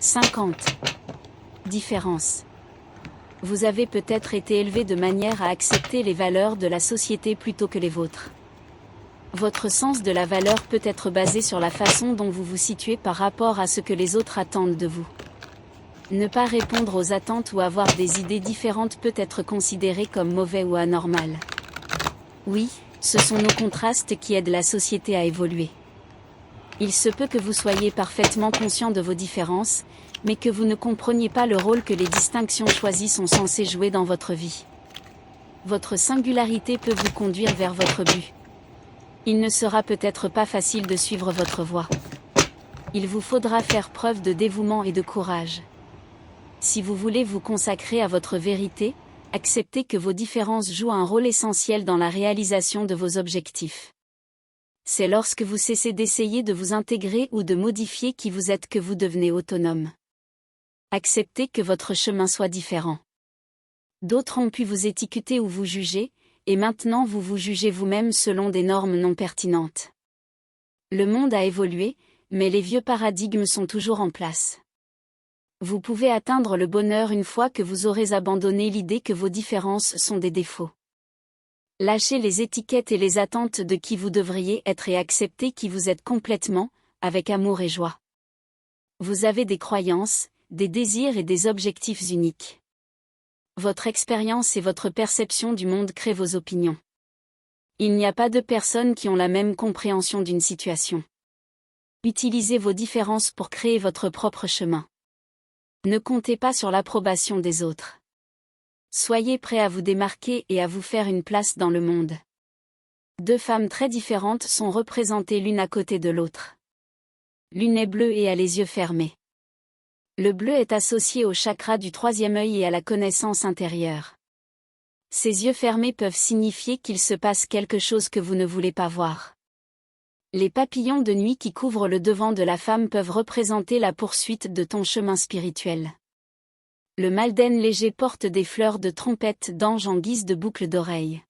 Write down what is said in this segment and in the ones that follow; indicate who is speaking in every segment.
Speaker 1: 50. Différence. Vous avez peut-être été élevé de manière à accepter les valeurs de la société plutôt que les vôtres. Votre sens de la valeur peut être basé sur la façon dont vous vous situez par rapport à ce que les autres attendent de vous. Ne pas répondre aux attentes ou avoir des idées différentes peut être considéré comme mauvais ou anormal. Oui, ce sont nos contrastes qui aident la société à évoluer. Il se peut que vous soyez parfaitement conscient de vos différences, mais que vous ne compreniez pas le rôle que les distinctions choisies sont censées jouer dans votre vie. Votre singularité peut vous conduire vers votre but. Il ne sera peut-être pas facile de suivre votre voie. Il vous faudra faire preuve de dévouement et de courage. Si vous voulez vous consacrer à votre vérité, acceptez que vos différences jouent un rôle essentiel dans la réalisation de vos objectifs. C'est lorsque vous cessez d'essayer de vous intégrer ou de modifier qui vous êtes que vous devenez autonome. Acceptez que votre chemin soit différent. D'autres ont pu vous étiqueter ou vous juger, et maintenant vous vous jugez vous-même selon des normes non pertinentes. Le monde a évolué, mais les vieux paradigmes sont toujours en place. Vous pouvez atteindre le bonheur une fois que vous aurez abandonné l'idée que vos différences sont des défauts. Lâchez les étiquettes et les attentes de qui vous devriez être et acceptez qui vous êtes complètement, avec amour et joie. Vous avez des croyances, des désirs et des objectifs uniques. Votre expérience et votre perception du monde créent vos opinions. Il n'y a pas de personnes qui ont la même compréhension d'une situation. Utilisez vos différences pour créer votre propre chemin. Ne comptez pas sur l'approbation des autres. Soyez prêt à vous démarquer et à vous faire une place dans le monde. Deux femmes très différentes sont représentées l'une à côté de l'autre. L'une est bleue et a les yeux fermés. Le bleu est associé au chakra du troisième œil et à la connaissance intérieure. Ces yeux fermés peuvent signifier qu'il se passe quelque chose que vous ne voulez pas voir. Les papillons de nuit qui couvrent le devant de la femme peuvent représenter la poursuite de ton chemin spirituel. Le malden léger porte des fleurs de trompette d'ange en guise de boucle d'oreille.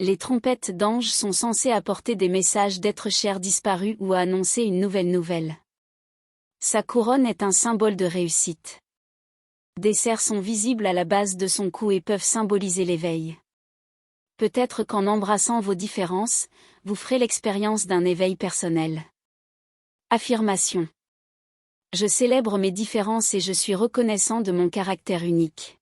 Speaker 1: Les trompettes d'ange sont censées apporter des messages d'êtres chers disparus ou annoncer une nouvelle nouvelle. Sa couronne est un symbole de réussite. Des cerfs sont visibles à la base de son cou et peuvent symboliser l'éveil. Peut-être qu'en embrassant vos différences, vous ferez l'expérience d'un éveil personnel. Affirmation. Je célèbre mes différences et je suis reconnaissant de mon caractère unique.